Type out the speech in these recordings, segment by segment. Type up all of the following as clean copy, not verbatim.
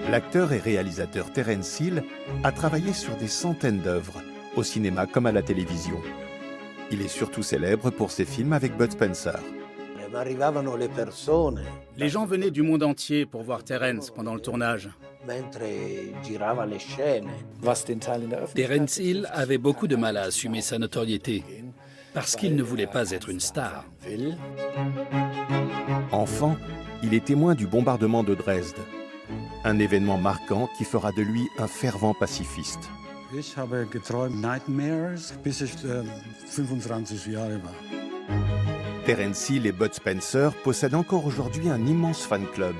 L'acteur et réalisateur Terence Hill a travaillé sur des centaines d'œuvres, au cinéma comme à la télévision. Il est surtout célèbre pour ses films avec Bud Spencer. Les gens venaient du monde entier pour voir Terence pendant le tournage. Terence Hill avait beaucoup de mal à assumer sa notoriété, parce qu'il ne voulait pas être une star. Enfant, il est témoin du bombardement de Dresde, un événement marquant qui fera de lui un fervent pacifiste. Ich habe geträumt Nightmares, bis ich 25 Jahre war. Terence Hill et Bud Spencer possèdent encore aujourd'hui un immense fan club.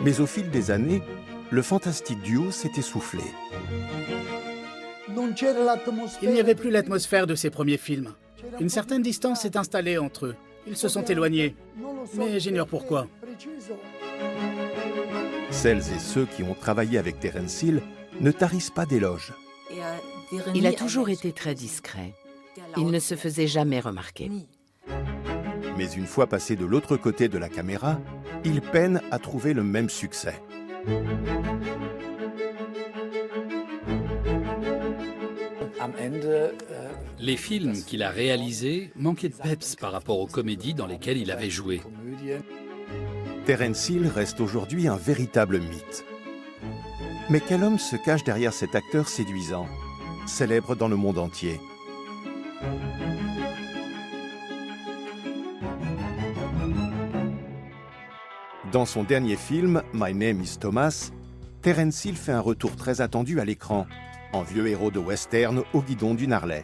Mais au fil des années, le fantastique duo s'est essoufflé. Il n'y avait plus l'atmosphère de ses premiers films. Une certaine distance s'est installée entre eux. Ils se sont éloignés, mais j'ignore pourquoi. Celles et ceux qui ont travaillé avec Terence Hill ne tarissent pas d'éloges. Il a toujours été très discret. Il ne se faisait jamais remarquer. Mais une fois passé de l'autre côté de la caméra, il peine à trouver le même succès. Les films qu'il a réalisés manquaient de peps par rapport aux comédies dans lesquelles il avait joué. Terence Hill reste aujourd'hui un véritable mythe. Mais quel homme se cache derrière cet acteur séduisant, célèbre dans le monde entier? Dans son dernier film, My Name is Thomas, Terence Hill fait un retour très attendu à l'écran, en vieux héros de western au guidon d'une Harley.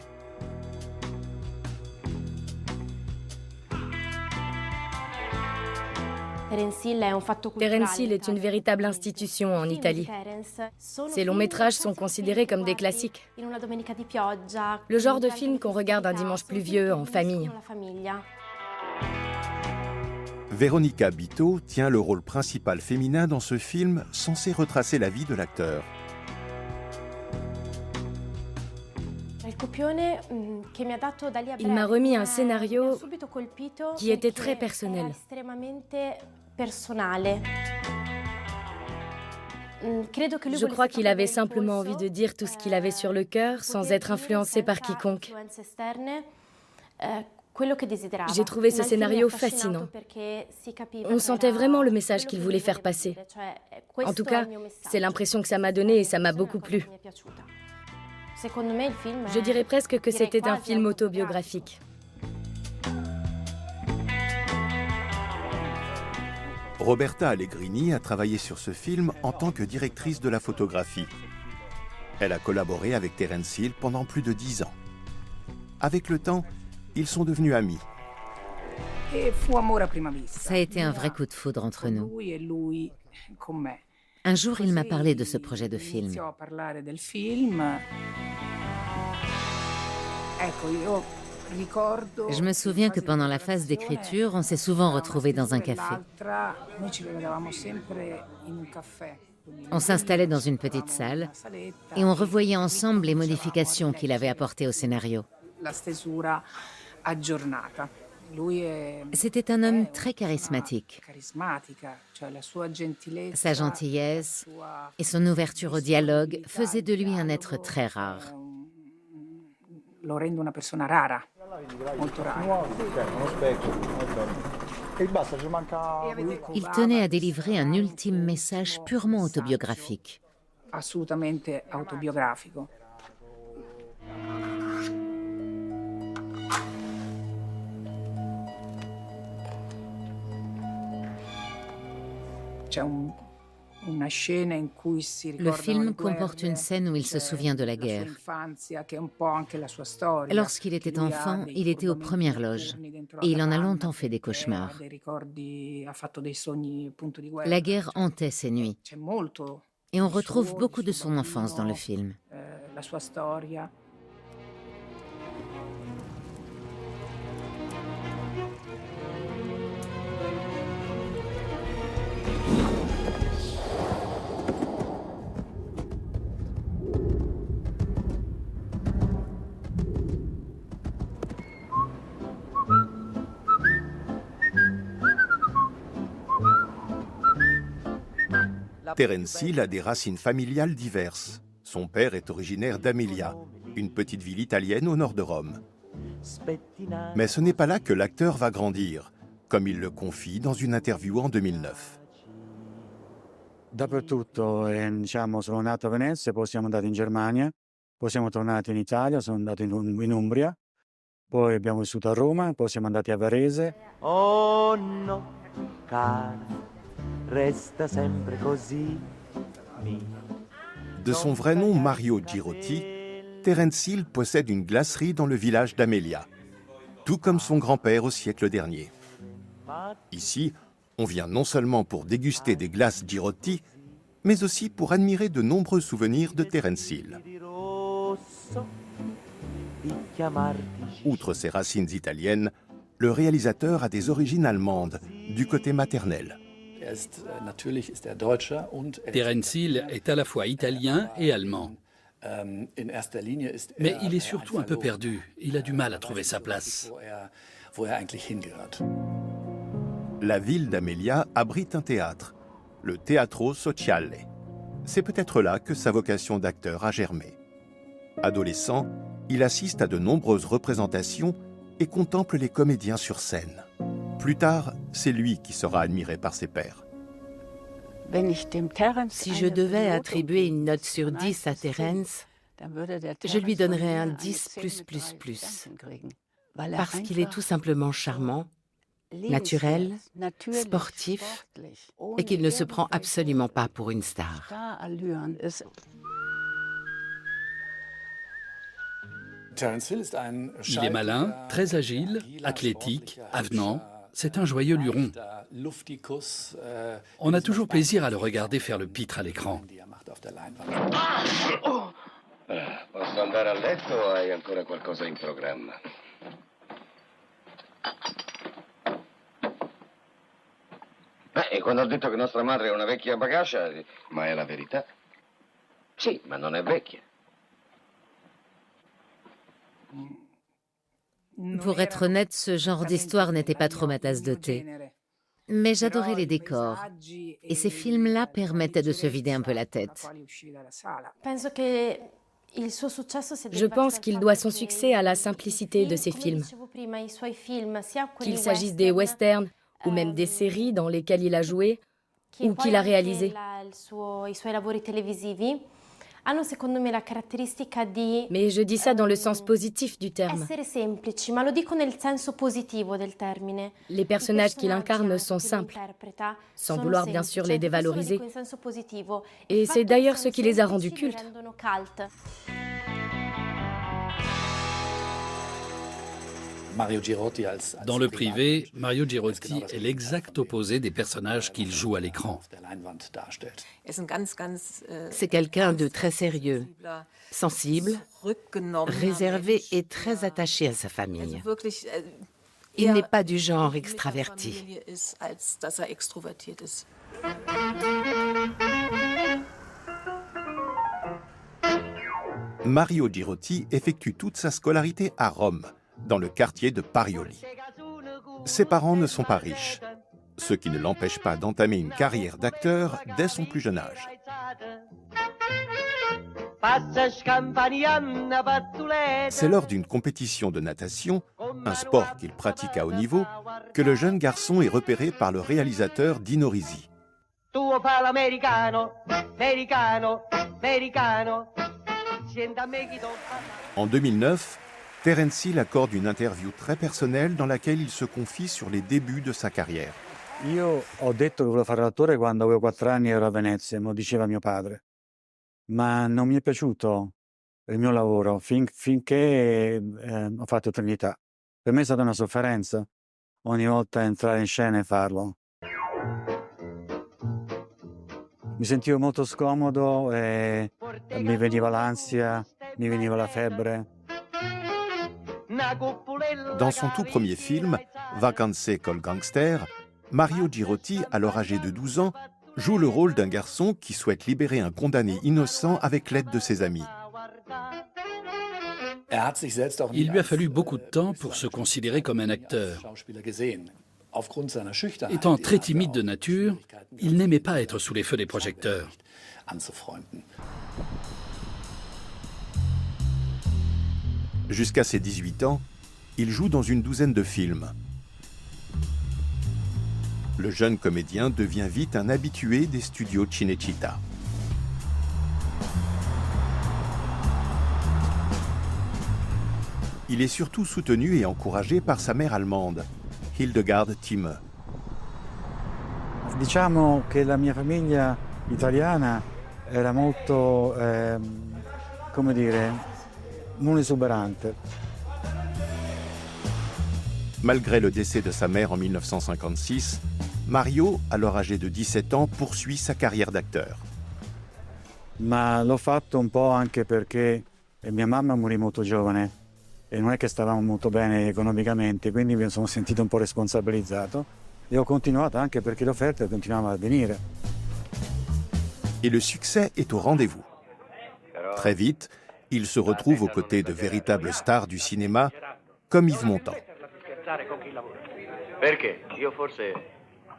Terence Hill est une véritable institution en Italie. Ses longs métrages sont considérés comme des classiques. Le genre de film qu'on regarde un dimanche pluvieux en famille. Veronica Bitto tient le rôle principal féminin dans ce film censé retracer la vie de l'acteur. Il m'a remis un scénario qui était très personnel. Je crois qu'il avait simplement envie de dire tout ce qu'il avait sur le cœur sans être influencé par quiconque. J'ai trouvé ce scénario fascinant. On sentait vraiment le message qu'il voulait faire passer. En tout cas, c'est l'impression que ça m'a donné et ça m'a beaucoup plu. Je dirais presque que c'était un film autobiographique. Roberta Allegrini a travaillé sur ce film en tant que directrice de la photographie. Elle a collaboré avec Terence Hill pendant plus de 10 ans. Avec le temps, ils sont devenus amis. Ça a été un vrai coup de foudre entre nous. Un jour, il m'a parlé de ce projet de film. Je me souviens que pendant la phase d'écriture, on s'est souvent retrouvés dans un café. On s'installait dans une petite salle et on revoyait ensemble les modifications qu'il avait apportées au scénario. C'était un homme très charismatique. Sa gentillesse et son ouverture au dialogue faisaient de lui un être très rare. Il tenait à délivrer un ultime message purement autobiographique. Le film comporte une scène où il se souvient de la guerre. Lorsqu'il était enfant, il était aux premières loges et il en a longtemps fait des cauchemars. La guerre hantait ses nuits et on retrouve beaucoup de son enfance dans le film. Terence Hill a des racines familiales diverses. Son père est originaire d'Amelia, une petite ville italienne au nord de Rome. Mais ce n'est pas là que l'acteur va grandir, comme il le confie dans une interview en 2009. Dappertutto, diciamo, sono nato a Venezia, poi siamo andati in Germania, poi siamo tornati in Italia, sono andato in Umbria, poi abbiamo vissuto a Roma, poi siamo andati a Varese. Oh no, cara, resta sempre così. De son vrai nom Mario Girotti, Terence Hill possède une glacerie dans le village d'Amelia, tout comme son grand-père au siècle dernier. Ici, on vient non seulement pour déguster des glaces Girotti, mais aussi pour admirer de nombreux souvenirs de Terence Hill. Outre ses racines italiennes, le réalisateur a des origines allemandes, du côté maternel. Terence Hill est à la fois italien et allemand. Mais il est surtout un peu perdu. Il a du mal à trouver sa place. La ville d'Amelia abrite un théâtre, le Teatro Sociale. C'est peut-être là que sa vocation d'acteur a germé. Adolescent, il assiste à de nombreuses représentations et contemple les comédiens sur scène. Plus tard, c'est lui qui sera admiré par ses pairs. Si je devais attribuer une note sur 10 à Terence, je lui donnerais un 10+++. Parce qu'il est tout simplement charmant, naturel, sportif et qu'il ne se prend absolument pas pour une star. Il est malin, très agile, athlétique, avenant. C'est un joyeux luron. On a toujours plaisir à le regarder faire le pitre à l'écran. Posso andare a letto o hai ancora qualcosa in programma? E quando ho detto che nostra madre è una vecchia bagascia, ma è la verità. Sì, ma non è vecchia. Pour être honnête, ce genre d'histoire n'était pas trop ma tasse de thé. Mais j'adorais les décors. Et ces films-là permettaient de se vider un peu la tête. Je pense qu'il doit son succès à la simplicité de ses films. Qu'il s'agisse des westerns ou même des séries dans lesquelles il a joué ou qu'il a réalisé. Mais je dis ça dans le sens positif du terme. Les personnages qu'il incarne sont simples, sans vouloir bien sûr les dévaloriser. Et c'est d'ailleurs ce qui les a rendus cultes. Dans le privé, Mario Girotti est l'exact opposé des personnages qu'il joue à l'écran. C'est quelqu'un de très sérieux, sensible, réservé et très attaché à sa famille. Il n'est pas du genre extraverti. Mario Girotti effectue toute sa scolarité à Rome, dans le quartier de Parioli. Ses parents ne sont pas riches, ce qui ne l'empêche pas d'entamer une carrière d'acteur dès son plus jeune âge. C'est lors d'une compétition de natation, un sport qu'il pratique à haut niveau, que le jeune garçon est repéré par le réalisateur Dino Risi. En 2009, Terence Hill accorde une interview très personnelle dans laquelle il se confie sur les débuts de sa carrière. Io ho detto che volevo fare l'attore quando avevo 4 anni e ero a Venezia, me lo diceva mio padre. Ma non mi è piaciuto il mio lavoro finché ho fatto Trinità. Per me è stata una sofferenza ogni volta entrare in scena e farlo. Mi sentivo molto scomodo e mi veniva l'ansia, mi veniva la febbre. Dans son tout premier film, Vacanze col gangster, Mario Girotti, alors âgé de 12 ans, joue le rôle d'un garçon qui souhaite libérer un condamné innocent avec l'aide de ses amis. Il lui a fallu beaucoup de temps pour se considérer comme un acteur. Étant très timide de nature, il n'aimait pas être sous les feux des projecteurs. Jusqu'à ses 18 ans, il joue dans une douzaine de films. Le jeune comédien devient vite un habitué des studios Cinecittà. Il est surtout soutenu et encouragé par sa mère allemande, Hildegard Thieme. Diciamo che la mia famiglia italiana era molto, come dire, non esuberante. Malgré le décès de sa mère en 1956, Mario, alors âgé de 17 ans, poursuit sa carrière d'acteur. Ma l'ho fatto un po' anche perché mia mamma morì molto giovane e non è che stavamo molto bene economicamente, quindi mi sono sentito un po' responsabilizzato e ho continuato anche perché le offerte continuavano a venire. Et le succès est au rendez-vous. Très vite, il se retrouve aux côtés de véritables stars du cinéma, comme Yves Montand. Perché? Io forse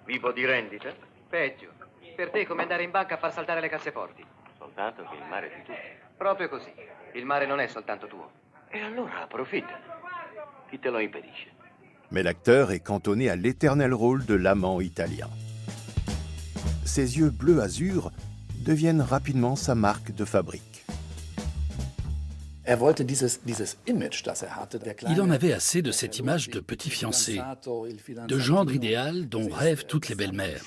vivo di rendite? Peggio. Per te è come andare in banca a far saltare le casseforti. Soltanto che il mare è di tutti. Proprio così. Il mare non è soltanto tuo. E allora approfitta. Chi te lo impedisce? Mais l'acteur est cantonné à l'éternel rôle de l'amant italien. Ses yeux bleu azur deviennent rapidement sa marque de fabrique. Il en avait assez de cette image de petit fiancé, de gendre idéal dont rêvent toutes les belles-mères.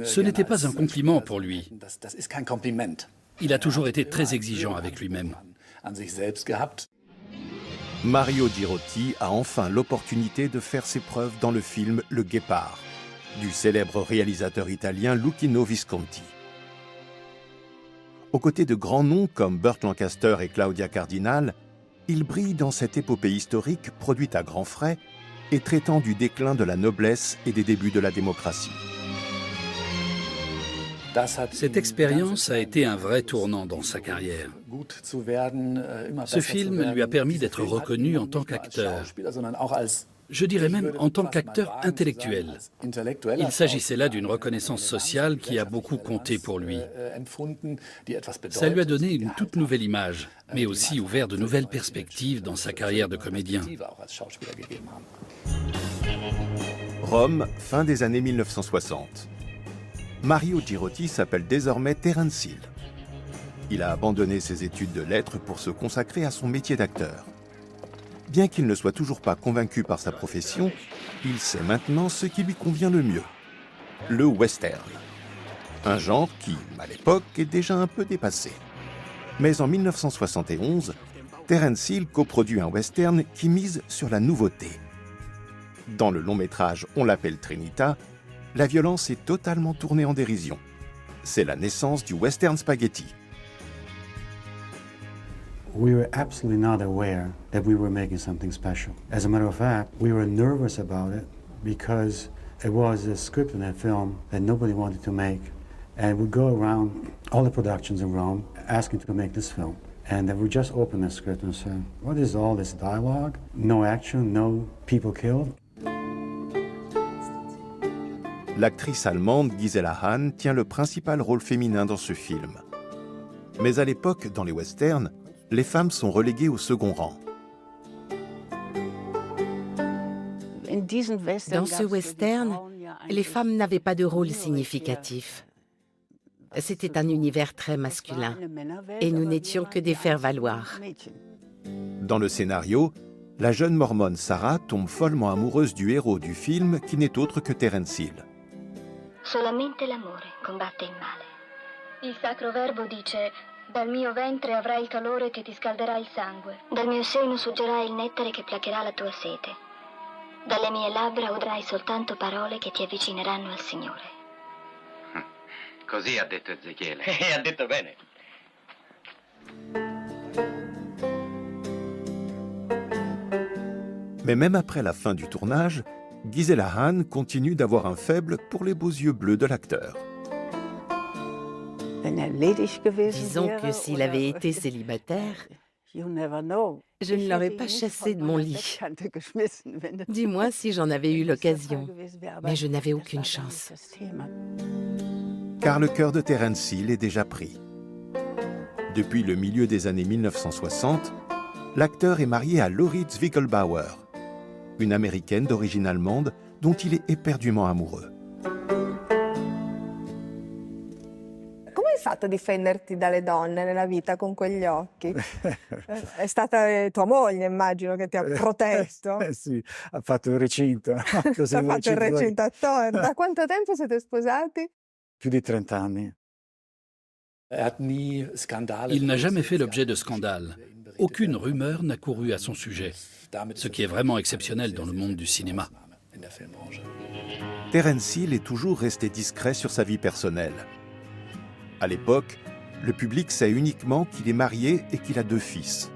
Ce n'était pas un compliment pour lui. Il a toujours été très exigeant avec lui-même. Mario Girotti a enfin l'opportunité de faire ses preuves dans le film Le Guépard, du célèbre réalisateur italien Luchino Visconti. Aux côtés de grands noms comme Burt Lancaster et Claudia Cardinal, il brille dans cette épopée historique produite à grands frais et traitant du déclin de la noblesse et des débuts de la démocratie. Cette expérience a été un vrai tournant dans sa carrière. Ce film lui a permis d'être reconnu en tant qu'acteur. Je dirais même en tant qu'acteur intellectuel. Il s'agissait là d'une reconnaissance sociale qui a beaucoup compté pour lui. Ça lui a donné une toute nouvelle image, mais aussi ouvert de nouvelles perspectives dans sa carrière de comédien. Rome, fin des années 1960. Mario Girotti s'appelle désormais Terence Hill. Il a abandonné ses études de lettres pour se consacrer à son métier d'acteur. Bien qu'il ne soit toujours pas convaincu par sa profession, il sait maintenant ce qui lui convient le mieux, le western. Un genre qui, à l'époque, est déjà un peu dépassé. Mais en 1971, Terence Hill coproduit un western qui mise sur la nouveauté. Dans le long métrage On l'appelle Trinita, la violence est totalement tournée en dérision. C'est la naissance du western spaghetti. We were absolutely not aware that we were making something special. As a matter of fact, we were nervous about it because it was a script in a film that nobody wanted to make. And we go around all the productions in Rome asking to make this film. And then we just open the script and say, what is all this dialogue? No action, no people killed. L'actrice allemande Gisela Hahn tient le principal rôle féminin dans ce film. Mais à l'époque, dans les westerns, les femmes sont reléguées au second rang. Dans ce western, les femmes n'avaient pas de rôle significatif. C'était un univers très masculin et nous n'étions que des faire-valoir. Dans le scénario, la jeune mormone Sarah tombe follement amoureuse du héros du film qui n'est autre que Terence Hill. Solamente l'amore combatte il male. Il sacro verbo dice: dal mio ventre avrai il calore che ti scalderà il sangue. Dal mio seno suggerai il nettare che placherà la tua sete. Dalle mie labbra udrai soltanto parole che ti avvicineranno al Signore. Così ha detto Ezechiele. E ha detto bene. Mais même après la fin du tournage, Gisela Hahn continue d'avoir un faible pour les beaux yeux bleus de l'acteur. Disons que s'il avait été célibataire, Je ne l'aurais pas chassé de mon lit. Du moins si j'en avais eu l'occasion. Mais je n'avais aucune chance. Car le cœur de Terence Hill est déjà pris. Depuis le milieu des années 1960, l'acteur est marié à Laurie Zwickelbauer, une Américaine d'origine allemande dont il est éperdument amoureux. Come hai fatto a difenderti dalle donne nella vita con quegli occhi? È stata tua moglie, immagino, che ti ha protetto. Sì, ha fatto il recinto. Ha fatto il recinto attorno. Da quanto tempo siete sposati? Più di 30 anni. Il n'a jamais fait l'objet de scandales. Aucune rumeur n'a couru à son sujet, ce qui est vraiment exceptionnel dans le monde du cinéma. Terence Hill est toujours resté discret sur sa vie personnelle. À l'époque, le public sait uniquement qu'il est marié et qu'il a 2 fils.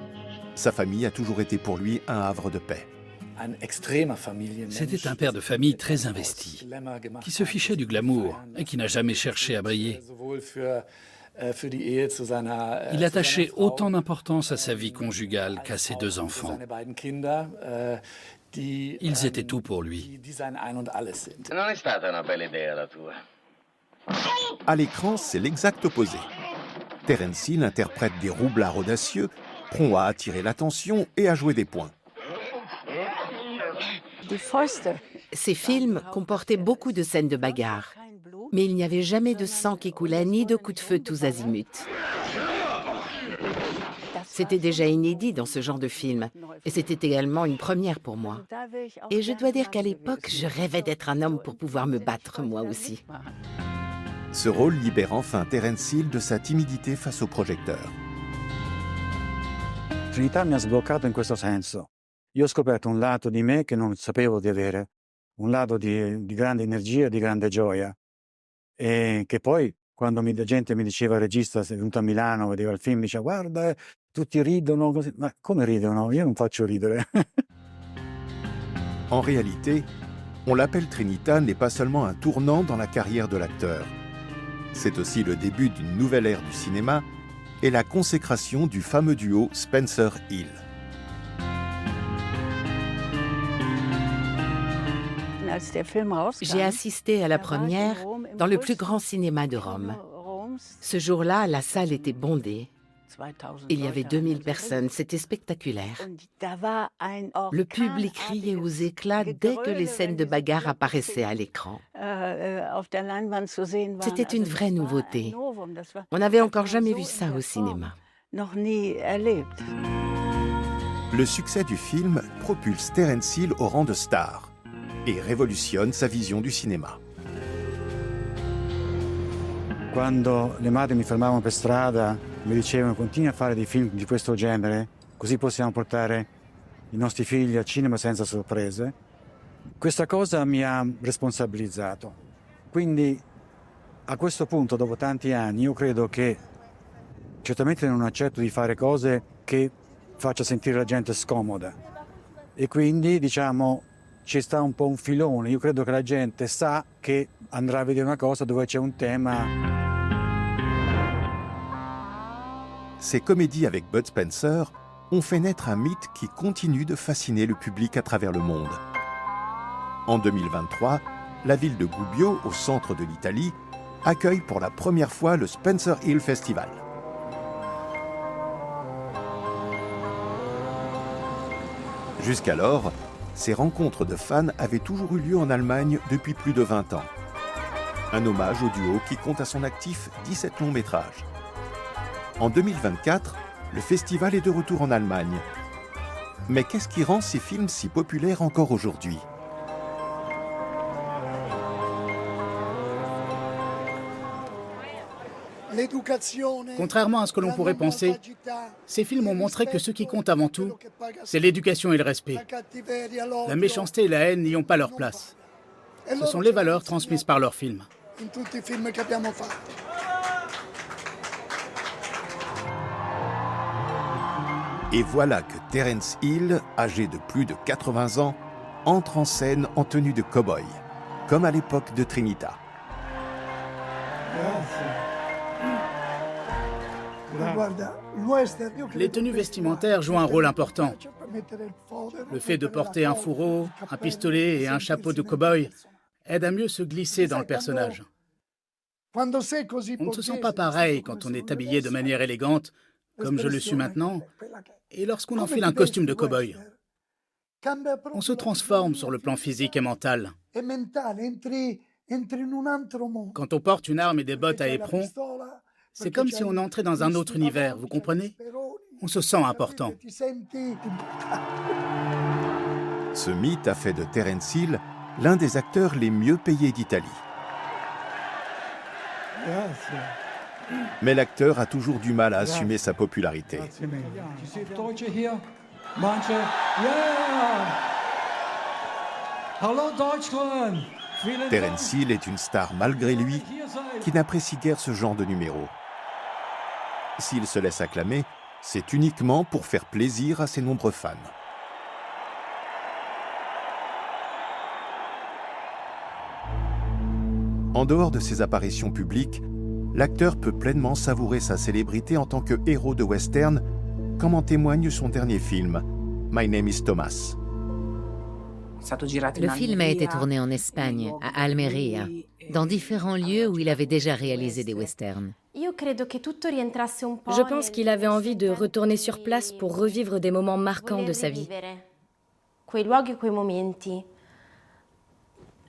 Sa famille a toujours été pour lui un havre de paix. C'était un père de famille très investi, qui se fichait du glamour et qui n'a jamais cherché à briller. Il attachait autant d'importance à sa vie conjugale qu'à ses 2 enfants. Ils étaient tout pour lui. Non è stata una bella idea la tua. À l'écran, c'est l'exact opposé. Terence Hill interprète des roublards audacieux, prompt à attirer l'attention et à jouer des points. Ces films comportaient beaucoup de scènes de bagarre. Mais il n'y avait jamais de sang qui coulait ni de coups de feu tous azimuts. C'était déjà inédit dans ce genre de film, et c'était également une première pour moi. Et je dois dire qu'à l'époque, je rêvais d'être un homme pour pouvoir me battre moi aussi. Ce rôle libère enfin Terence Hill de sa timidité face au projecteur. Trinità mi ha sbloccato in questo senso. Io ho scoperto un lato di me che non sapevo di avere, un lato di grande energia, di grande gioia. E che poi, quando la gente mi diceva, il regista, sei venuto a Milano, vedeva il film, mi diceva, guarda, tutti ridono, così. Ma come ridono? Io non faccio ridere. En réalité, On l'appelle Trinita n'est pas seulement un tournant dans la carrière de l'acteur. C'est aussi le début d'une nouvelle ère du cinéma et la consécration du fameux duo Spencer-Hill. J'ai assisté à la première dans le plus grand cinéma de Rome. Ce jour-là, la salle était bondée. Il y avait 2000 personnes, c'était spectaculaire. Le public criait aux éclats dès que les scènes de bagarre apparaissaient à l'écran. C'était une vraie nouveauté. On n'avait encore jamais vu ça au cinéma. Le succès du film propulse Terence Hill au rang de star et révolutionne sa vision du cinéma. Quando le madri mi fermavano per strada, mi dicevano continui a fare dei film di questo genere, così possiamo portare i nostri figli al cinema senza sorprese. Questa cosa mi ha responsabilizzato. Quindi a questo punto, dopo tanti anni, io credo che certamente non accetto di fare cose che faccia sentire la gente scomoda. E quindi, diciamo, ci sta un po' un filone. Io credo che la gente sa che andrà a vedere una cosa dove c'è un tema. Ces comédies avec Bud Spencer ont fait naître un mythe qui continue de fasciner le public à travers le monde. En 2023, la ville de Gubbio, au centre de l'Italie, accueille pour la première fois le Spencer Hill Festival. Jusqu'alors, ces rencontres de fans avaient toujours eu lieu en Allemagne depuis plus de 20 ans. Un hommage au duo qui compte à son actif 17 longs métrages. En 2024, le festival est de retour en Allemagne. Mais qu'est-ce qui rend ces films si populaires encore aujourd'hui ? Contrairement à ce que l'on pourrait penser, ces films ont montré que ce qui compte avant tout, c'est l'éducation et le respect. La méchanceté et la haine n'y ont pas leur place. Ce sont les valeurs transmises par leurs films. Et voilà que Terence Hill, âgé de plus de 80 ans, entre en scène en tenue de cow-boy, comme à l'époque de Trinita. Les tenues vestimentaires jouent un rôle important. Le fait de porter un fourreau, un pistolet et un chapeau de cow-boy aide à mieux se glisser dans le personnage. On ne se sent pas pareil quand on est habillé de manière élégante, comme je le suis maintenant, et lorsqu'on enfile un costume de cow-boy. On se transforme sur le plan physique et mental. Quand on porte une arme et des bottes à éperon, c'est comme si on entrait dans un autre univers, vous comprenez? On se sent important. Ce mythe a fait de Terence Hill l'un des acteurs les mieux payés d'Italie. Mais l'acteur a toujours du mal à assumer sa popularité. Terence Hill est une star malgré lui, qui n'apprécie guère ce genre de numéro. S'il se laisse acclamer, c'est uniquement pour faire plaisir à ses nombreux fans. En dehors de ses apparitions publiques, l'acteur peut pleinement savourer sa célébrité en tant que héros de western, comme en témoigne son dernier film, My Name is Thomas. Le film a été tourné en Espagne, à Almería, dans différents lieux où il avait déjà réalisé des westerns. Je pense qu'il avait envie de retourner sur place pour revivre des moments marquants de sa vie.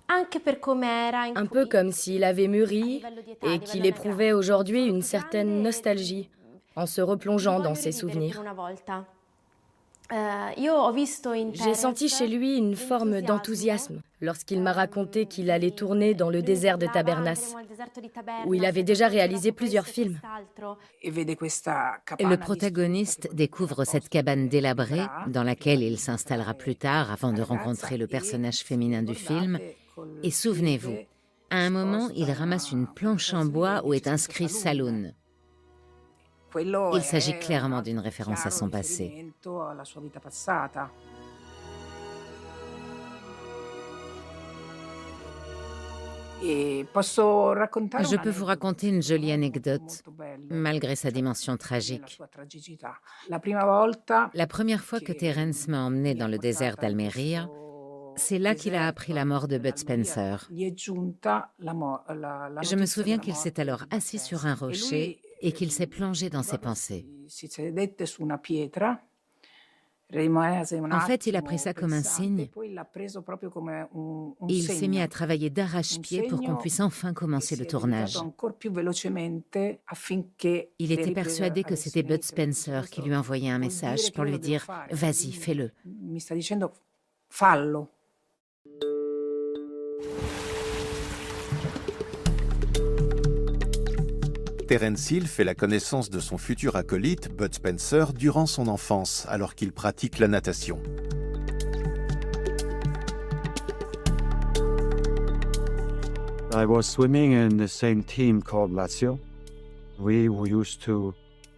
Un peu comme s'il avait mûri et qu'il éprouvait aujourd'hui une certaine nostalgie en se replongeant dans ses souvenirs. J'ai senti chez lui une forme d'enthousiasme lorsqu'il m'a raconté qu'il allait tourner dans le désert de Tabernas, où il avait déjà réalisé plusieurs films. Le protagoniste découvre cette cabane délabrée dans laquelle il s'installera plus tard avant de rencontrer le personnage féminin du film. Et souvenez-vous, à un moment, il ramasse une planche en bois où est inscrit Saloon. Il s'agit clairement d'une référence à son passé. Je peux vous raconter une jolie anecdote, malgré sa dimension tragique. La première fois que Terence m'a emmené dans le désert d'Almería, c'est là qu'il a appris la mort de Bud Spencer. Je me souviens qu'il s'est alors assis sur un rocher et qu'il s'est plongé dans ses pensées. En fait, il a pris ça comme un signe et il s'est mis à travailler d'arrache-pied pour qu'on puisse enfin commencer le tournage. Il était persuadé que c'était Bud Spencer qui lui envoyait un message pour lui dire « Vas-y, fais-le ». Terence Hill fait la connaissance de son futur acolyte, Bud Spencer, durant son enfance, alors qu'il pratique la natation. I was swimming in the same team called Lazio. We used to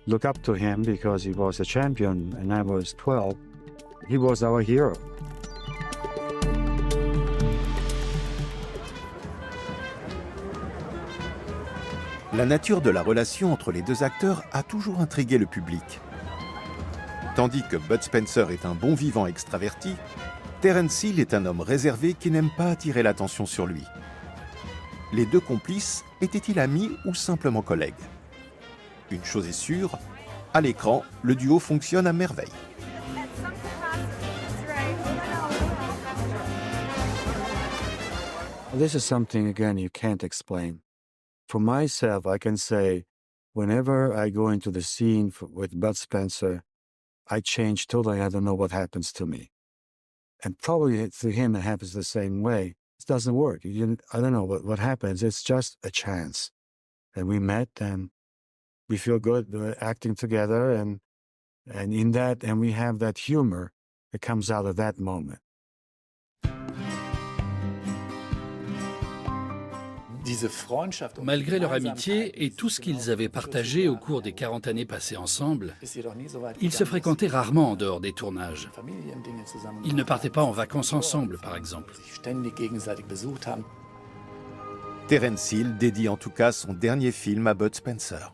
look up to him because he was a champion and I was 12. He was our hero. La nature de la relation entre les deux acteurs a toujours intrigué le public. Tandis que Bud Spencer est un bon vivant extraverti, Terence Hill est un homme réservé qui n'aime pas attirer l'attention sur lui. Les deux complices étaient-ils amis ou simplement collègues? Une chose est sûre, à l'écran, le duo fonctionne à merveille. This is something, again, you can't explain. For myself, I can say, whenever I go into the scene with Bud Spencer, I change totally. I don't know what happens to me. And probably to him, it happens the same way. It doesn't work. I don't know what happens. It's just a chance. And we met and we feel good acting together. And in that, and we have that humor that comes out of that moment. Malgré leur amitié et tout ce qu'ils avaient partagé au cours des 40 années passées ensemble, ils se fréquentaient rarement en dehors des tournages. Ils ne partaient pas en vacances ensemble, par exemple. Terence Hill dédie en tout cas son dernier film à Bud Spencer.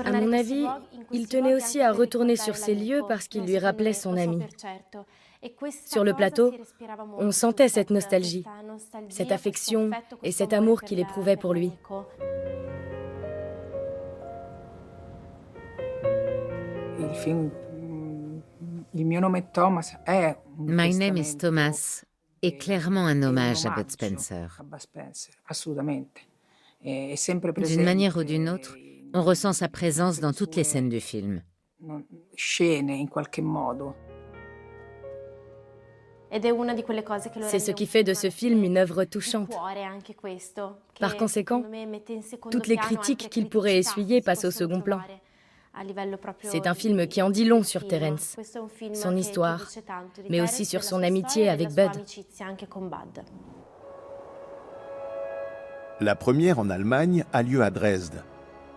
À mon avis, il tenait aussi à retourner sur ces lieux parce qu'ils lui rappelaient son ami. Sur le plateau, on sentait cette nostalgie, cette affection et cet amour qu'il éprouvait pour lui. My Name is Thomas est clairement un hommage à Bud Spencer. D'une manière ou d'une autre, on ressent sa présence dans toutes les scènes du film. C'est ce qui fait de ce film une œuvre touchante. Par conséquent, toutes les critiques qu'il pourrait essuyer passent au second plan. C'est un film qui en dit long sur Terence, son histoire, mais aussi sur son amitié avec Bud. La première en Allemagne a lieu à Dresde,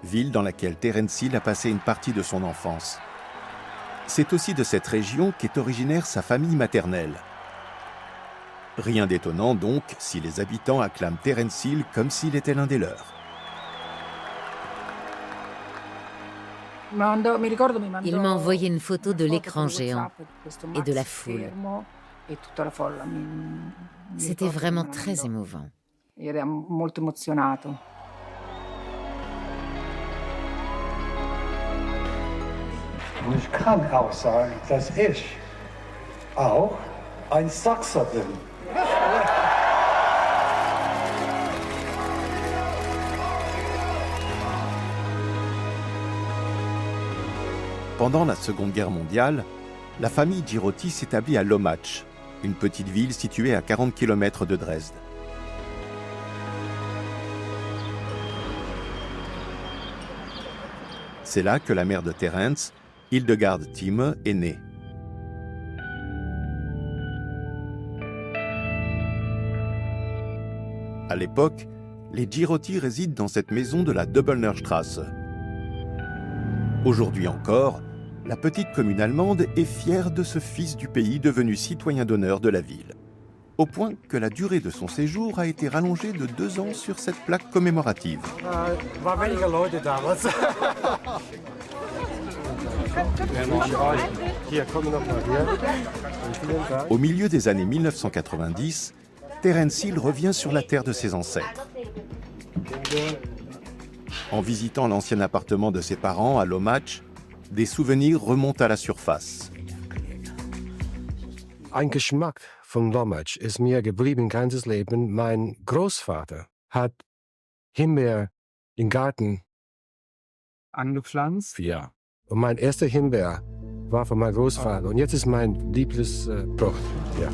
ville dans laquelle Terence Hill a passé une partie de son enfance. C'est aussi de cette région qu'est originaire sa famille maternelle. Rien d'étonnant donc si les habitants acclament Terence Hill comme s'il était l'un des leurs. Il m'a envoyé une photo de l'écran géant et de la foule. C'était vraiment très émouvant. Und ich kann auch sagen, dass ich auch ein Sachser bin. Pendant la Seconde Guerre mondiale, la famille Girotti s'établit à Lommatzsch, une petite ville située à 40 km de Dresde. C'est là que la mère de Terence, Hildegard Thieme, est née. À l'époque, les Girotti résident dans cette maison de la Döbelnerstraße. Aujourd'hui encore, la petite commune allemande est fière de ce fils du pays devenu citoyen d'honneur de la ville. Au point que la durée de son séjour a été rallongée de 2 ans sur cette plaque commémorative. Au milieu des années 1990, Terence Hill revient sur la terre de ses ancêtres. En visitant l'ancien appartement de ses parents à Lommatzsch, des souvenirs remontent à la surface. Ein Geschmack von Lommatzsch ist mir geblieben ganzes Leben. Mein Großvater hat Himbeer im Garten angepflanzt. Ja. Und mein erster Himbeer war von meinem Großvater. Und jetzt ist mein Lieblingsbrot. Ja.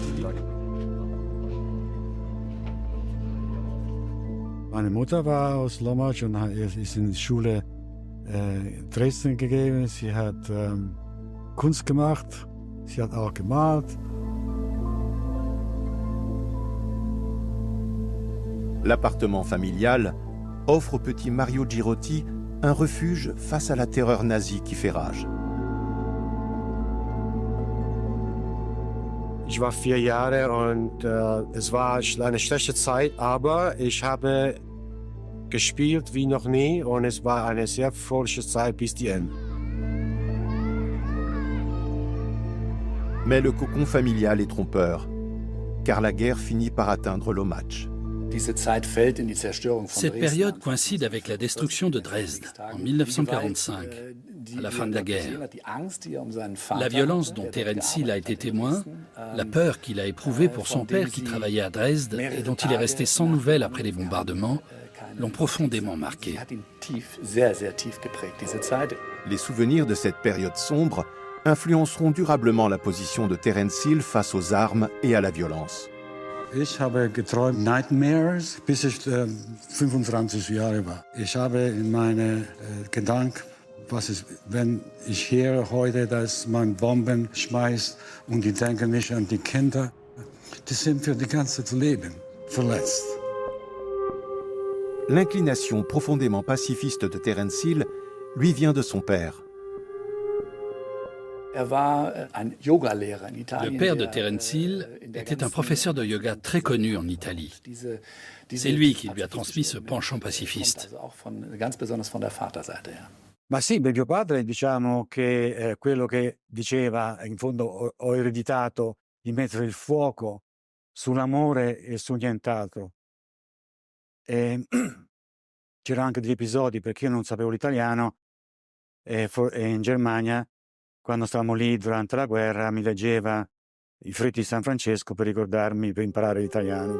Meine Mutter war aus Lommatzsch und ist in die Schule Dresden gegeben. Sie hat Kunst gemacht, sie hat auch gemalt. L'appartement familial offre au petit Mario Girotti un refuge face à la terreur nazie qui fait rage. Ich war 4 Jahre und es war eine schlechte Zeit, aber ich habe gespielt wie noch nie und es war eine sehr fröhliche Zeit bis die Ende. Mais le cocon familial est trompeur, car la guerre finit par atteindre Lommatzsch. Cette période coïncide avec la destruction de Dresde en 1945, à la fin de la guerre. La violence dont Terence Hill a été témoin, la peur qu'il a éprouvée pour son père qui travaillait à Dresde et dont il est resté sans nouvelles après les bombardements, l'ont profondément marqué. Les souvenirs de cette période sombre influenceront durablement la position de Terence Hill face aux armes et à la violence. Ich habe geträumt Nightmares, bis ich 25 Jahre war. Ich habe in meine Gedanken, was ist, wenn ich höre heute, dass man Bomben schmeißt und die denken nicht an die Kinder. Die sind für die ganze Leben verletzt. L'inclination profondément pacifiste de Terence Hill lui vient de son père. Le père de Terence Hill était un professeur de yoga très connu en Italie. C'est lui qui lui a transmis ce penchant pacifiste. Ma sì, beh, mio padre diciamo che quello che diceva, in fondo ho ereditato di mettere il fuoco sull'amore e su nient'altro. E c'erano anche degli episodi, perché io non sapevo l'italiano, e in Germania, quando stavamo lì durante la guerra, mi leggeva i Fritti di San Francesco per ricordarmi, per imparare l'italiano.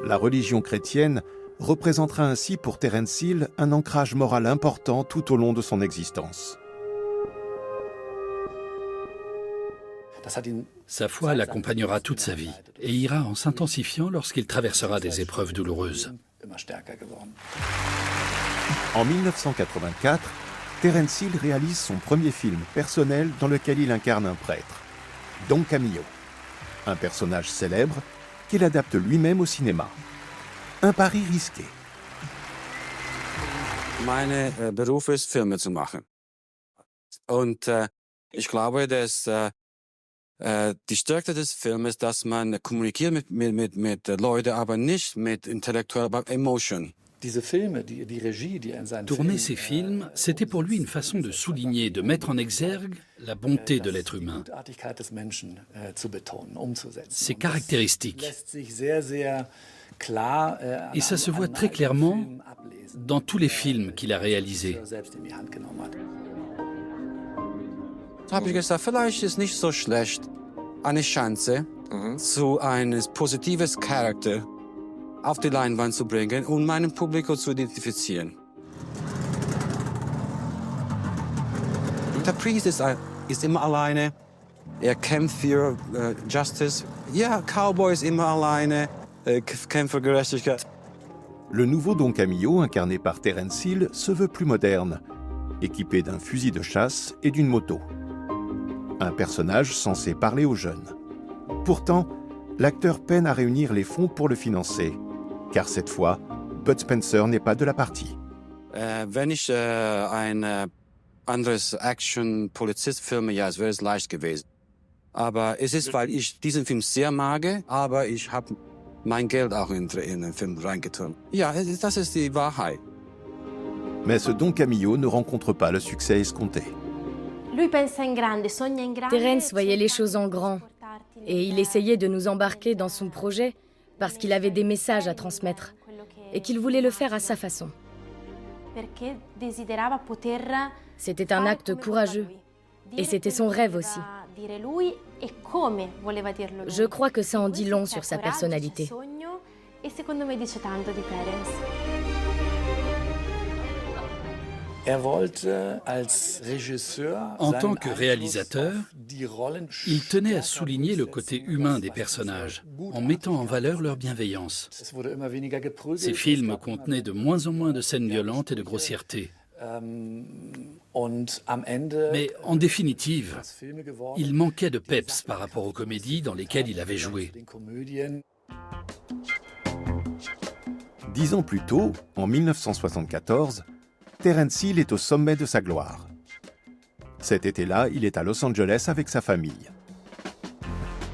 La religion chrétienne représentera ainsi pour Terence Hill un ancrage moral important tout au long de son existence. Sa foi l'accompagnera toute sa vie et ira en s'intensifiant lorsqu'il traversera des épreuves douloureuses. En 1984, Terence Hill réalise son premier film personnel dans lequel il incarne un prêtre, Don Camillo, un personnage célèbre qu'il adapte lui-même au cinéma. Un pari risqué. Mein Beruf ist, Filme zu machen. Und ich glaube, dass die Stärke des Films, dass man kommuniziert mit Leuten, aber nicht mit intellektuell, aber Emotion. Tourner ces films, c'était pour lui une façon de souligner, de mettre en exergue la bonté de l'être humain, ses caractéristiques. Et ça se voit très clairement dans tous les films qu'il a réalisés. Da habe ich gesagt, vielleicht ist nicht so schlecht, eine Chance zu einem positives Charakter auf die Leinwand zu bringen und meinem Publikum zu identifizieren. Der Priest ist immer alleine, kämpft für Justice. Ja, Cowboy ist immer alleine, kämpft für Gerechtigkeit. Le nouveau Don Camillo, incarné par Terence Hill, se veut plus moderne, équipé d'un fusil de chasse et d'une moto. Un personnage censé parler aux jeunes. Pourtant, l'acteur peine à réunir les fonds pour le financer, car cette fois, Bud Spencer n'est pas de la partie. Wenn ich ein anderes Action-Polizist filme, ja, es wäre es leicht gewesen. Aber es ist, weil ich diesen Film sehr mag, aber ich habe mein Geld auch in den Film reingetan. Ja, das ist die Wahrheit. Mais ce Don Camillo ne rencontre pas le succès escompté. Terence voyait les choses en grand et il essayait de nous embarquer dans son projet parce qu'il avait des messages à transmettre et qu'il voulait le faire à sa façon. C'était un acte courageux et c'était son rêve aussi. Je crois que ça en dit long sur sa personnalité. En tant que réalisateur, il tenait à souligner le côté humain des personnages, en mettant en valeur leur bienveillance. Ses films contenaient de moins en moins de scènes violentes et de grossièreté. Mais en définitive, il manquait de peps par rapport aux comédies dans lesquelles il avait joué. 10 ans plus tôt, en 1974, Terence Hill est au sommet de sa gloire. Cet été-là, il est à Los Angeles avec sa famille.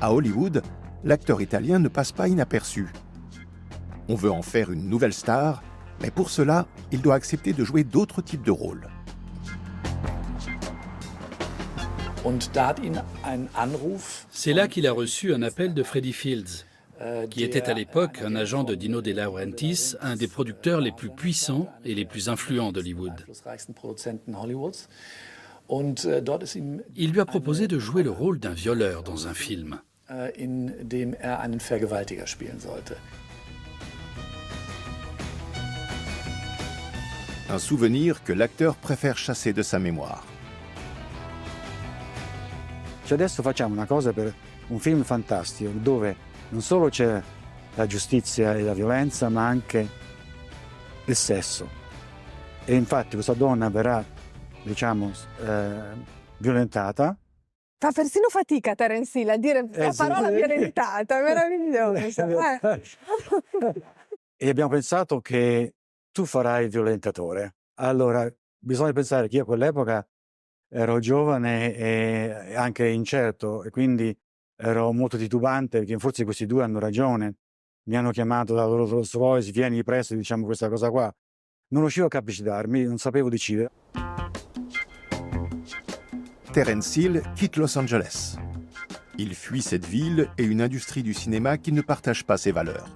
À Hollywood, l'acteur italien ne passe pas inaperçu. On veut en faire une nouvelle star, mais pour cela, il doit accepter de jouer d'autres types de rôles. C'est là qu'il a reçu un appel de Freddie Fields, qui était à l'époque un agent de Dino De Laurentiis, un des producteurs les plus puissants et les plus influents d'Hollywood. Il lui a proposé de jouer le rôle d'un violeur dans un film. Un souvenir que l'acteur préfère chasser de sa mémoire. Adesso facciamo una cosa per un film fantastico dove non solo c'è la giustizia e la violenza, ma anche il sesso. E infatti questa donna verrà, diciamo, violentata. Fa persino fatica Terence Hill a dire la parola violentata, meraviglioso. E abbiamo pensato che tu farai il violentatore. Allora, bisogna pensare che io a quell'epoca ero giovane e anche incerto e quindi ero molto titubante perché forse questi due hanno ragione. Mi hanno chiamato dalla loro Rolls Royce, vieni presto, diciamo questa cosa qua. Non riuscivo a capacitarmi, non sapevo decidere. Terence Hill quitte Los Angeles. Il fuit cette ville et une industrie du cinéma qui ne partage pas ses valeurs.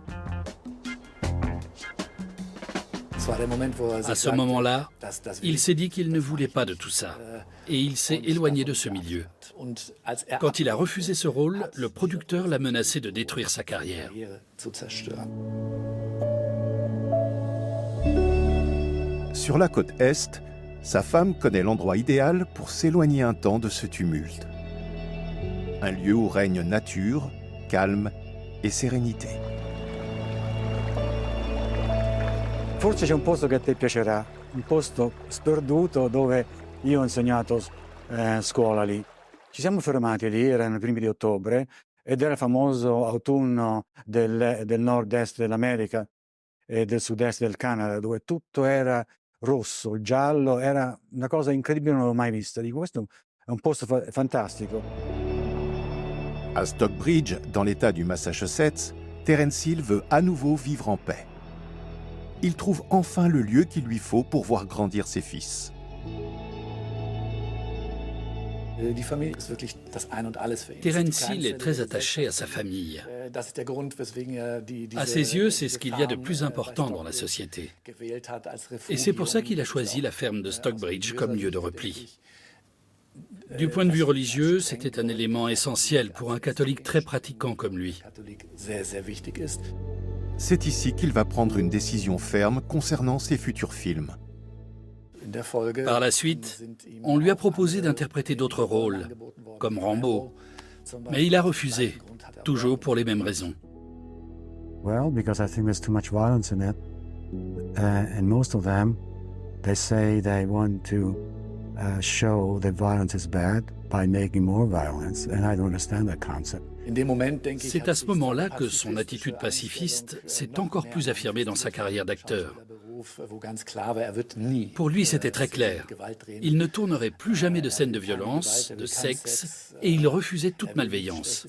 À ce moment-là, il s'est dit qu'il ne voulait pas de tout ça, et il s'est éloigné de ce milieu. Quand il a refusé ce rôle, le producteur l'a menacé de détruire sa carrière. Sur la côte Est, sa femme connaît l'endroit idéal pour s'éloigner un temps de ce tumulte. Un lieu où règne nature, calme et sérénité. Forse c'è un posto che a te piacerà, un posto sperduto dove io ho insegnato scuola lì. Ci siamo fermati lì, erano i primi di ottobre, ed era il famoso autunno del nord-est dell'America e del sud-est del Canada, dove tutto era rosso, giallo, era una cosa incredibile, non l'ho mai vista. Dico, questo è un posto fantastico. À Stockbridge, dans l'État du Massachusetts, Terence Hill veut à nouveau vivre en paix. Il trouve enfin le lieu qu'il lui faut pour voir grandir ses fils. Terence Hill est très attaché à sa famille. À ses yeux, c'est ce qu'il y a de plus important dans la société. Et c'est pour ça qu'il a choisi la ferme de Stockbridge comme lieu de repli. Du point de vue religieux, c'était un élément essentiel pour un catholique très pratiquant comme lui. C'est ici qu'il va prendre une décision ferme concernant ses futurs films. Par la suite, on lui a proposé d'interpréter d'autres rôles, comme Rambo, mais il a refusé, toujours pour les mêmes raisons. Well, because I think there's too much violence in it. And most of them, they say they want to show that violence is bad by making more violence, and I don't understand that concept. C'est à ce moment-là que son attitude pacifiste s'est encore plus affirmée dans sa carrière d'acteur. Pour lui, c'était très clair. Il ne tournerait plus jamais de scènes de violence, de sexe, et il refusait toute malveillance.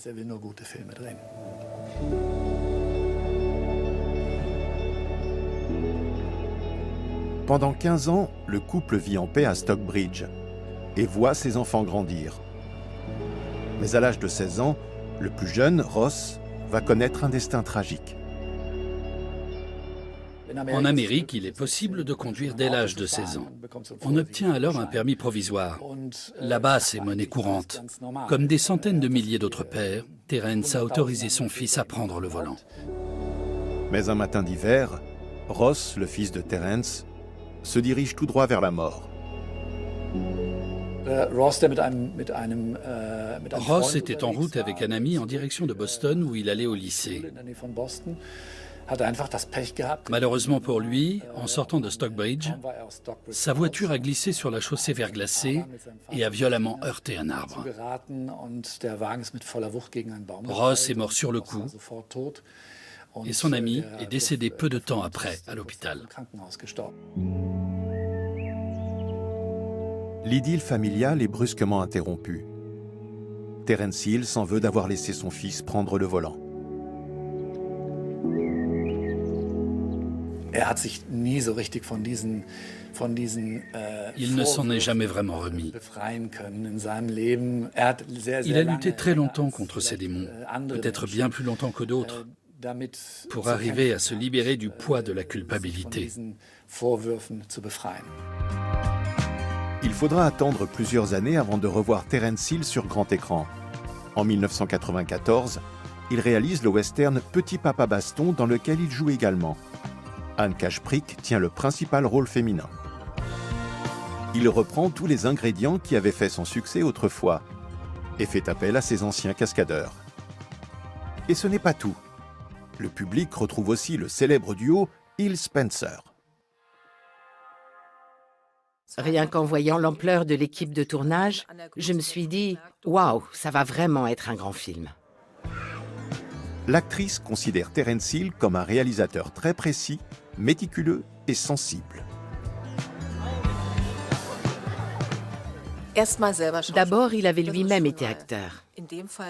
Pendant 15 ans, le couple vit en paix à Stockbridge et voit ses enfants grandir. Mais à l'âge de 16 ans, le plus jeune, Ross, va connaître un destin tragique. En Amérique, il est possible de conduire dès l'âge de 16 ans. On obtient alors un permis provisoire. Là-bas, c'est monnaie courante. Comme des centaines de milliers d'autres pères, Terence a autorisé son fils à prendre le volant. Mais un matin d'hiver, Ross, le fils de Terence, se dirige tout droit vers la mort. Ross était en route avec un ami en direction de Boston où il allait au lycée. Malheureusement pour lui, en sortant de Stockbridge, sa voiture a glissé sur la chaussée verglacée et a violemment heurté un arbre. Ross est mort sur le coup et son ami est décédé peu de temps après à l'hôpital. L'idylle familiale est brusquement interrompue. Terence Hill s'en veut d'avoir laissé son fils prendre le volant. Il ne s'en est jamais vraiment remis. Il a lutté très longtemps contre ses démons, peut-être bien plus longtemps que d'autres, pour arriver à se libérer du poids de la culpabilité. Il faudra attendre plusieurs années avant de revoir Terence Hill sur grand écran. En 1994, il réalise le western Petit Papa Baston dans lequel il joue également. Anne Cachepric tient le principal rôle féminin. Il reprend tous les ingrédients qui avaient fait son succès autrefois et fait appel à ses anciens cascadeurs. Et ce n'est pas tout. Le public retrouve aussi le célèbre duo Hill-Spencer. Rien qu'en voyant l'ampleur de l'équipe de tournage, je me suis dit « Waouh, ça va vraiment être un grand film ». L'actrice considère Terence Hill comme un réalisateur très précis, méticuleux et sensible. D'abord, il avait lui-même été acteur.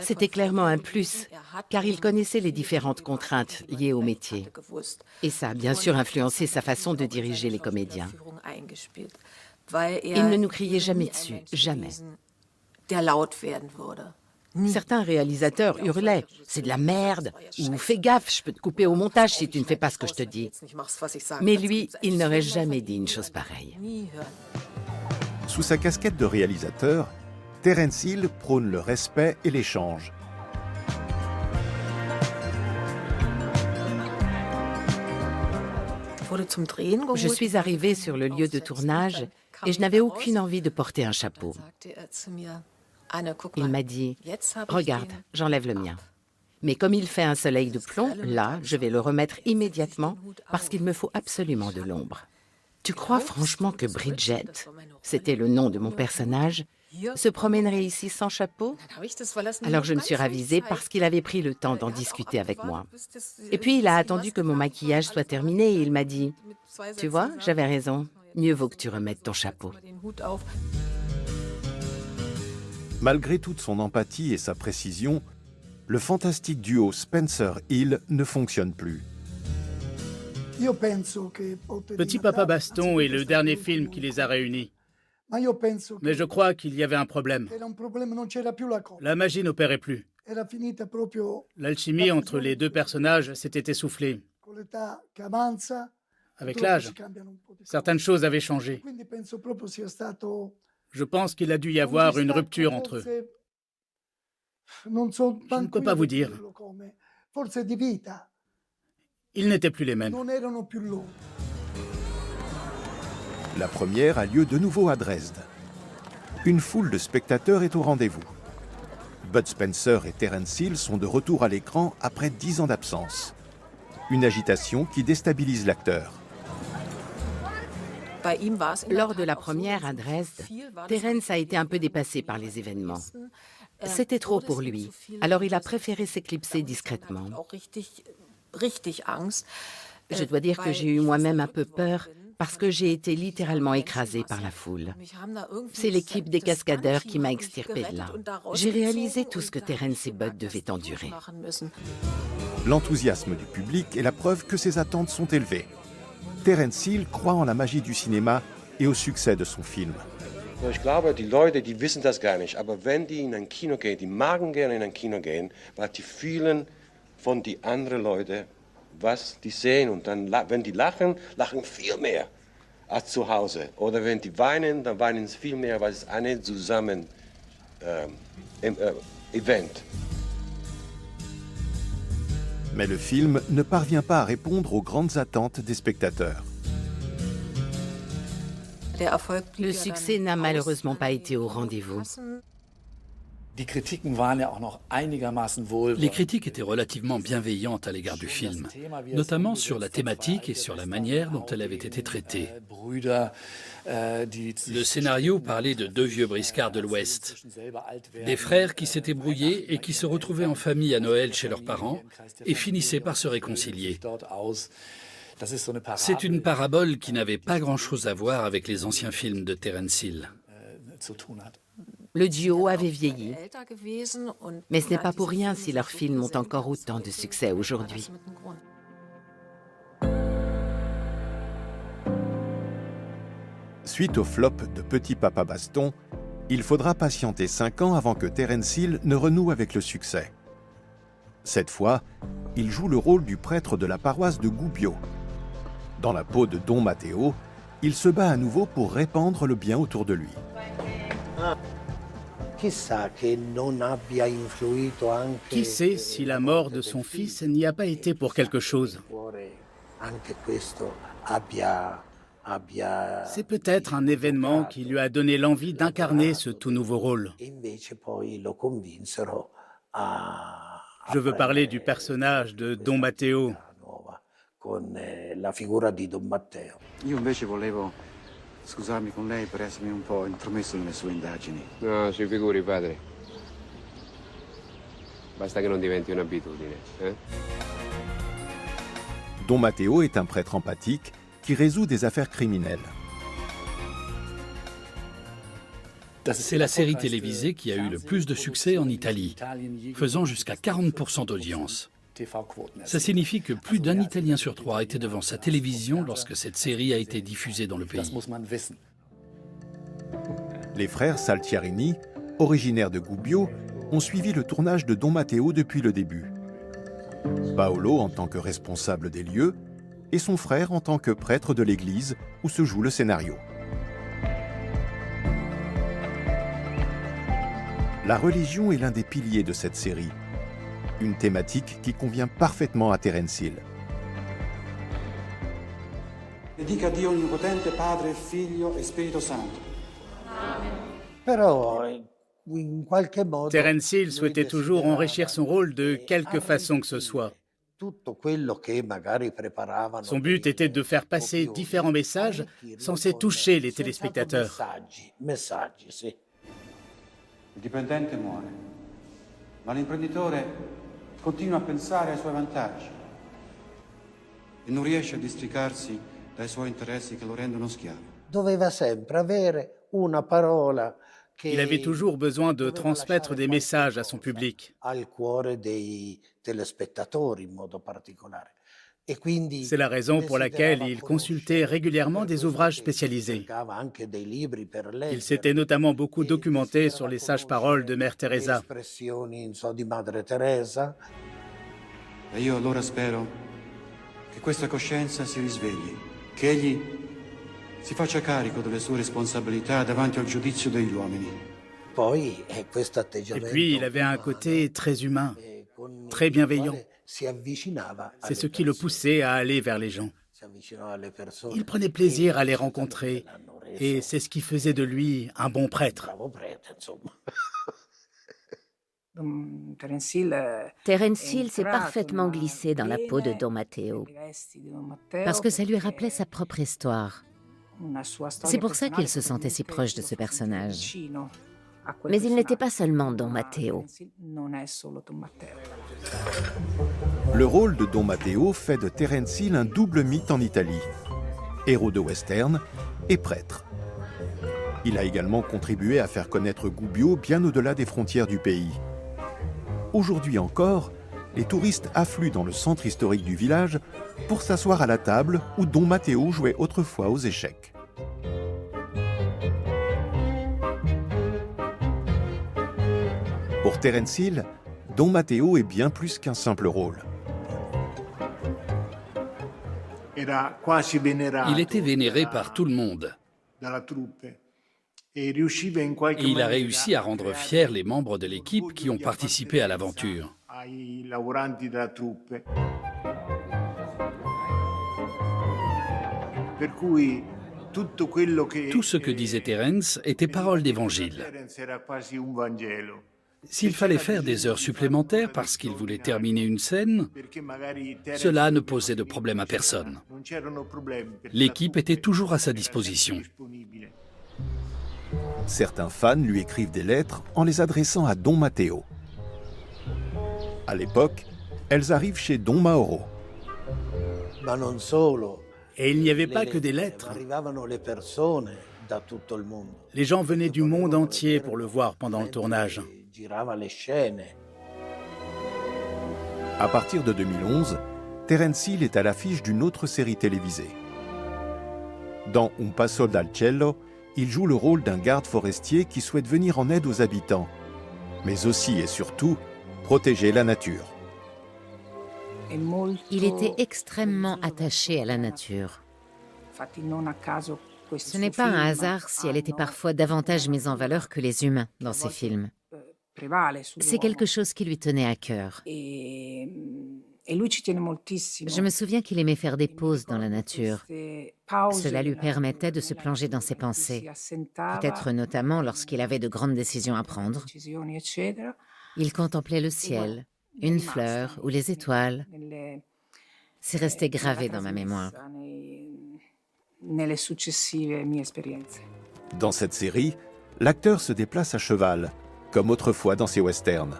C'était clairement un plus, car il connaissait les différentes contraintes liées au métier. Et ça a bien sûr influencé sa façon de diriger les comédiens. Il ne nous criait jamais dessus, jamais. Certains réalisateurs hurlaient « c'est de la merde » ou « fais gaffe, je peux te couper au montage si tu ne fais pas ce que je te dis ». Mais lui, il n'aurait jamais dit une chose pareille. Sous sa casquette de réalisateur, Terence Hill prône le respect et l'échange. Je suis arrivée sur le lieu de tournage et je n'avais aucune envie de porter un chapeau. Il m'a dit « Regarde, j'enlève le mien. Mais comme il fait un soleil de plomb, là, je vais le remettre immédiatement parce qu'il me faut absolument de l'ombre. » Tu crois franchement que Bridget, c'était le nom de mon personnage, se promènerait ici sans chapeau? Alors je me suis ravisée parce qu'il avait pris le temps d'en discuter avec moi. Et puis il a attendu que mon maquillage soit terminé et il m'a dit « Tu vois, j'avais raison, mieux vaut que tu remettes ton chapeau. » Malgré toute son empathie et sa précision, le fantastique duo Spencer-Hill ne fonctionne plus. Petit Papa Baston est le dernier film qui les a réunis. Mais je crois qu'il y avait un problème. La magie n'opérait plus. L'alchimie entre les deux personnages s'était essoufflée. Avec l'âge, certaines choses avaient changé. Je pense qu'il a dû y avoir une rupture entre eux. Je ne peux pas vous dire. Ils n'étaient plus les mêmes. La première a lieu de nouveau à Dresde. Une foule de spectateurs est au rendez-vous. Bud Spencer et Terence Hill sont de retour à l'écran après 10 ans d'absence. Une agitation qui déstabilise l'acteur. Lors de la première à Dresde, Terence a été un peu dépassé par les événements. C'était trop pour lui, alors il a préféré s'éclipser discrètement. Je dois dire que j'ai eu moi-même un peu peur parce que j'ai été littéralement écrasée par la foule. C'est l'équipe des cascadeurs qui m'a extirpée de là. J'ai réalisé tout ce que Terence et Bud devaient endurer. L'enthousiasme du public est la preuve que ses attentes sont élevées. Terence Hill croit en la magie du cinéma et au succès de son film. Ich glaube, die Leute, die wissen das gar nicht. Aber wenn die in ein Kino gehen, die mögen gerne in ein Kino gehen, weil die fühlen von die anderen Leute, was die sehen. Und dann, wenn die lachen, lachen viel mehr als zu Hause. Oder wenn die weinen, dann weinen sie viel mehr, weil es eine zusammen Event. Mais le film ne parvient pas à répondre aux grandes attentes des spectateurs. Le succès n'a malheureusement pas été au rendez-vous. Les critiques étaient relativement bienveillantes à l'égard du film, notamment sur la thématique et sur la manière dont elle avait été traitée. Le scénario parlait de deux vieux briscards de l'Ouest, des frères qui s'étaient brouillés et qui se retrouvaient en famille à Noël chez leurs parents et finissaient par se réconcilier. C'est une parabole qui n'avait pas grand-chose à voir avec les anciens films de Terence Hill. Le duo avait vieilli, mais ce n'est pas pour rien si leurs films ont encore autant de succès aujourd'hui. Suite au flop de Petit Papa Baston, il faudra patienter 5 ans avant que Terence Hill ne renoue avec le succès. Cette fois, il joue le rôle du prêtre de la paroisse de Gubbio. Dans la peau de Don Matteo, il se bat à nouveau pour répandre le bien autour de lui. Qui sait si la mort de son fils n'y a pas été pour quelque chose? C'est peut-être un événement qui lui a donné l'envie d'incarner ce tout nouveau rôle. Je veux parler du personnage de Don Matteo. Io invece volevo scusarmi con lei per essermi un po' intromesso nelle sue indagini. No, si figuri, padre. Basta che non diventi un'abitudine, eh? Don Matteo est un prêtre empathique qui résout des affaires criminelles. C'est la série télévisée qui a eu le plus de succès en Italie, faisant jusqu'à 40% d'audience. Ça signifie que plus d'un Italien sur 3 était devant sa télévision lorsque cette série a été diffusée dans le pays. Les frères Saltiarini, originaires de Gubbio, ont suivi le tournage de Don Matteo depuis le début. Paolo en tant que responsable des lieux et son frère en tant que prêtre de l'église où se joue le scénario. La religion est l'un des piliers de cette série, une thématique qui convient parfaitement à Terence Hill. E dica a Dio onnipotente, Padre, Figlio e Spirito Santo. Terence Hill souhaitait toujours enrichir son rôle de quelque façon que ce soit. Son but était de faire passer différents messages censés toucher les téléspectateurs. Il dipendente muore, ma l'imprenditore continua a pensare ai suoi vantaggi e non riesce a districarsi dai suoi interessi che lo rendono schiavo. Il avait toujours besoin de transmettre des messages à son public. C'est la raison pour laquelle il consultait régulièrement des ouvrages spécialisés. Il s'était notamment beaucoup documenté sur les sages-paroles de Mère Teresa. E io allora spero che questa coscienza si risvegli, che egli si faccia carico delle sue responsabilità davanti al giudizio degli uomini. Et puis, il avait un côté très humain, très bienveillant. C'est ce qui le poussait à aller vers les gens. Il prenait plaisir à les rencontrer et c'est ce qui faisait de lui un bon prêtre. Terence Hill s'est parfaitement glissé dans la peau de Don Matteo parce que ça lui rappelait sa propre histoire. C'est pour ça qu'il se sentait si proche de ce personnage. Mais il n'était pas seulement Don Matteo. Le rôle de Don Matteo fait de Terence Hill un double mythe en Italie, héros de western et prêtre. Il a également contribué à faire connaître Gubbio bien au-delà des frontières du pays. Aujourd'hui encore, les touristes affluent dans le centre historique du village pour s'asseoir à la table où Don Matteo jouait autrefois aux échecs. Pour Terence Hill, Don Matteo est bien plus qu'un simple rôle. Il était vénéré par tout le monde. Et il a réussi à rendre fiers les membres de l'équipe qui ont participé à l'aventure. Tout ce que disait Terence était parole d'évangile. S'il fallait faire des heures supplémentaires parce qu'il voulait terminer une scène, cela ne posait de problème à personne. L'équipe était toujours à sa disposition. Certains fans lui écrivent des lettres en les adressant à Don Matteo. À l'époque, elles arrivent chez Don Mauro. Et il n'y avait pas que des lettres. Les gens venaient du monde entier pour le voir pendant le tournage. À partir de 2011, Terence Hill est à l'affiche d'une autre série télévisée. Dans Un passo dal cielo, il joue le rôle d'un garde forestier qui souhaite venir en aide aux habitants, mais aussi et surtout protéger la nature. Il était extrêmement attaché à la nature. Ce n'est pas un hasard si elle était parfois davantage mise en valeur que les humains dans ses films. C'est quelque chose qui lui tenait à cœur. Je me souviens qu'il aimait faire des pauses dans la nature. Cela lui permettait de se plonger dans ses pensées, peut-être notamment lorsqu'il avait de grandes décisions à prendre. Il contemplait le ciel, une fleur ou les étoiles. C'est resté gravé dans ma mémoire. Dans cette série, l'acteur se déplace à cheval, comme autrefois dans ses westerns.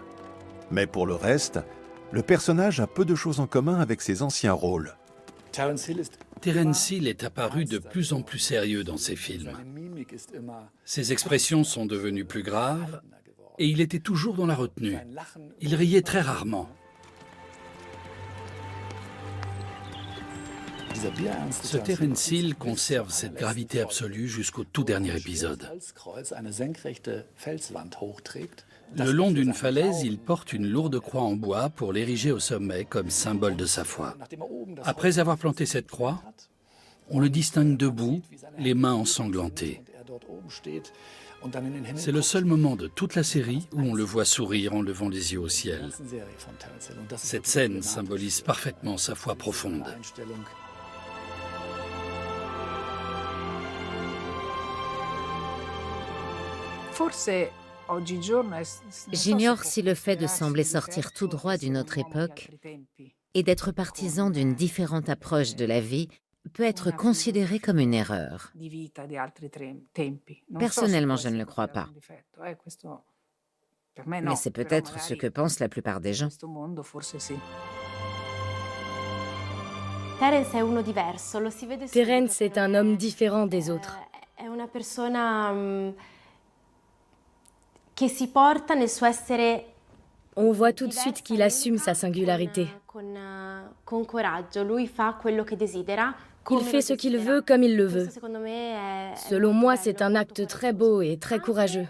Mais pour le reste, le personnage a peu de choses en commun avec ses anciens rôles. Terence Terence Hill est apparu de plus en plus sérieux dans ses films. Ses expressions sont devenues plus graves et il était toujours dans la retenue. Il riait très rarement. Ce Terence Hill conserve cette gravité absolue jusqu'au tout dernier épisode. Le long d'une falaise, il porte une lourde croix en bois pour l'ériger au sommet comme symbole de sa foi. Après avoir planté cette croix, on le distingue debout, les mains ensanglantées. C'est le seul moment de toute la série où on le voit sourire en levant les yeux au ciel. Cette scène symbolise parfaitement sa foi profonde. J'ignore si le fait de sembler sortir tout droit d'une autre époque et d'être partisan d'une différente approche de la vie peut être considéré comme une erreur. Personnellement, je ne le crois pas. Mais c'est peut-être ce que pensent la plupart des gens. Terence est un homme différent des autres. On voit tout de suite qu'il assume sa singularité. Il fait ce qu'il veut comme il le veut. Selon moi, c'est un acte très beau et très courageux.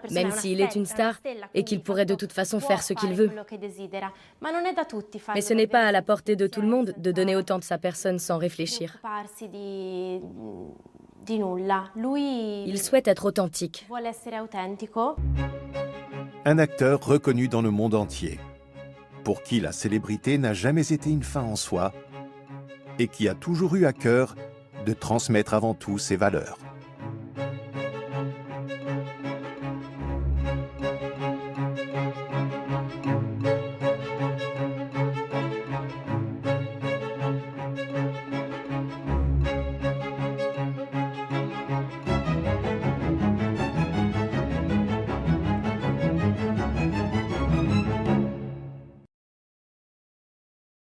Même s'il est une star et qu'il pourrait de toute façon faire ce qu'il veut. Mais ce n'est pas à la portée de tout le monde de donner autant de sa personne sans réfléchir. Il souhaite être authentique. Un acteur reconnu dans le monde entier, pour qui la célébrité n'a jamais été une fin en soi et qui a toujours eu à cœur de transmettre avant tout ses valeurs.